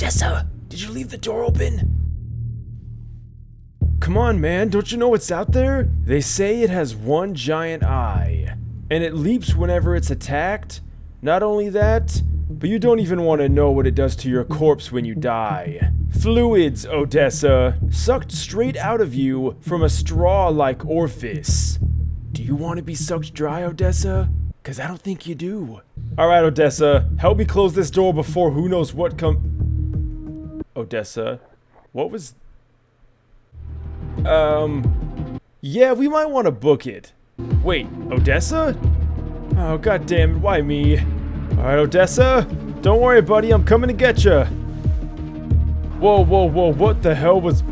Odessa, did you leave the door open? Come on, man, don't you know what's out there? They say it has one giant eye, and it leaps whenever it's attacked. Not only that, but you don't even want to know what it does to your corpse when you die. Fluids, Odessa, sucked straight out of you from a straw-like orifice. Do you want to be sucked dry, Odessa? Cause I don't think you do. Alright, Odessa, help me close this door before who knows what Odessa, what was... Yeah, we might want to book it. Wait, Odessa? Oh, god damn it, why me? Alright, Odessa, don't worry, buddy, I'm coming to get ya. Whoa, whoa, whoa, what the hell was...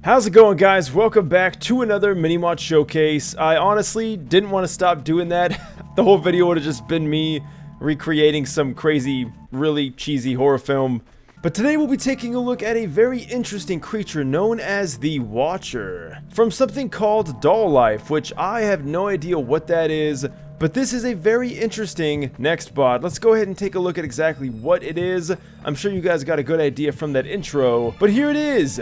How's it going, guys? Welcome back to another mini-mod showcase. I honestly didn't want to stop doing that. The whole video would have just been me recreating some crazy, really cheesy horror film. But today we'll be taking a look at a very interesting creature known as the Watcher, from something called Doll Life, which I have no idea what that is, but this is a very interesting next bot. Let's go ahead and take a look at exactly what it is. I'm sure you guys got a good idea from that intro, but here it is!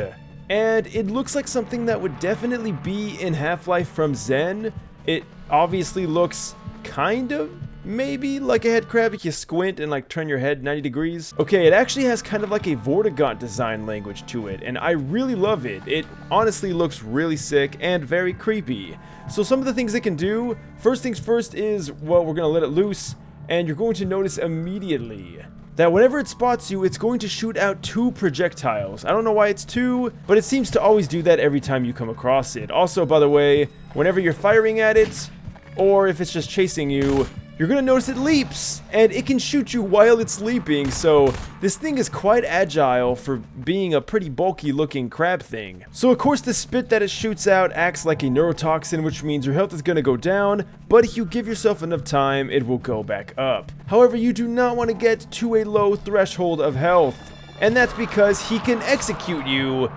And it looks like something that would definitely be in Half-Life from Zen. It obviously looks kind of maybe like a head crab if you squint and like turn your head 90 degrees. Okay, it actually has kind of like a Vortigaunt design language to it, and I really love it. It honestly looks really sick and very creepy. So some of the things it can do, first things first is, well, we're gonna let it loose, and you're going to notice immediately that whenever it spots you, it's going to shoot out 2 projectiles. I don't know why it's 2, but it seems to always do that every time you come across it. Also, by the way, whenever you're firing at it, or if it's just chasing you, you're gonna notice it leaps, and it can shoot you while it's leaping, so this thing is quite agile for being a pretty bulky looking crab thing. So of course the spit that it shoots out acts like a neurotoxin, which means your health is gonna go down, but if you give yourself enough time, it will go back up. However, you do not want to get to a low threshold of health, and that's because he can execute you,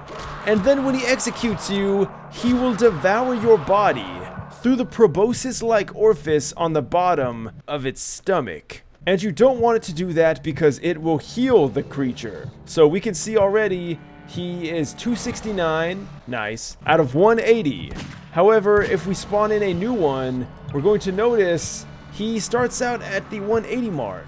and then when he executes you, he will devour your body through the proboscis-like orifice on the bottom of its stomach. And you don't want it to do that because it will heal the creature. So we can see already he is 269, nice, out of 180. However, if we spawn in a new one, we're going to notice he starts out at the 180 mark,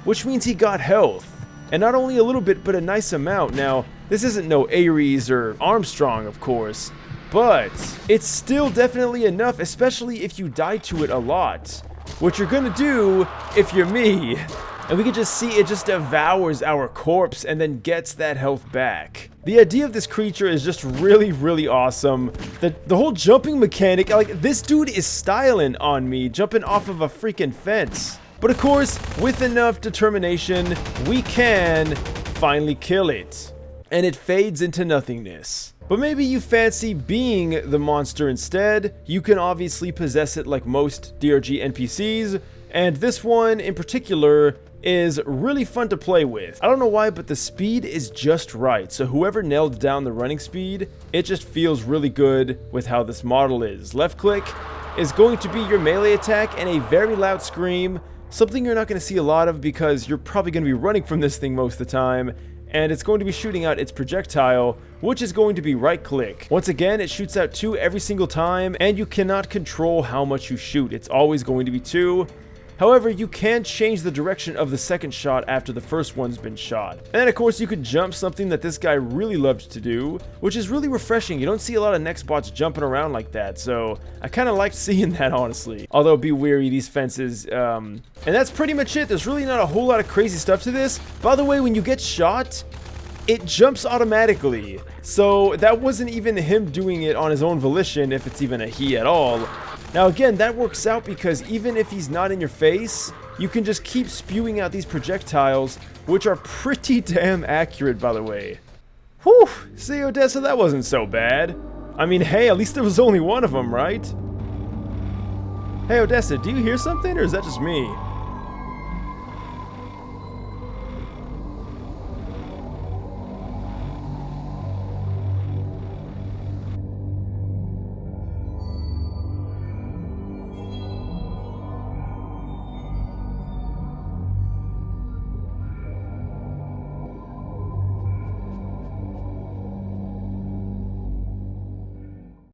which means he got health. And not only a little bit, but a nice amount. Now, this isn't no Ares or Armstrong, of course, but it's still definitely enough, especially if you die to it a lot, which you're gonna do if you're me. And we can just see it just devours our corpse and then gets that health back. The idea of this creature is just really, really awesome. The whole jumping mechanic, like, this dude is styling on me, jumping off of a freaking fence. But of course, with enough determination, we can finally kill it. And it fades into nothingness. But maybe you fancy being the monster instead. You can obviously possess it like most DRG NPCs, and this one in particular is really fun to play with. I don't know why, but the speed is just right, so whoever nailed down the running speed, it just feels really good with how this model is. Left click is going to be your melee attack and a very loud scream, something you're not going to see a lot of because you're probably going to be running from this thing most of the time. And it's going to be shooting out its projectile, which is going to be right click. Once again, it shoots out 2 every single time, and you cannot control how much you shoot. It's always going to be 2. However, you can change the direction of the second shot after the first one's been shot. And of course, you could jump, something that this guy really loved to do, which is really refreshing. You don't see a lot of next bots jumping around like that, so I kind of liked seeing that, honestly. Although, be wary, these fences, and that's pretty much it. There's really not a whole lot of crazy stuff to this. By the way, when you get shot, it jumps automatically. So that wasn't even him doing it on his own volition, if it's even a he at all. Now again, that works out because even if he's not in your face, you can just keep spewing out these projectiles, which are pretty damn accurate, by the way. Whew, see, Odessa, that wasn't so bad. I mean, hey, at least there was only one of them, right? Hey, Odessa, do you hear something, or is that just me?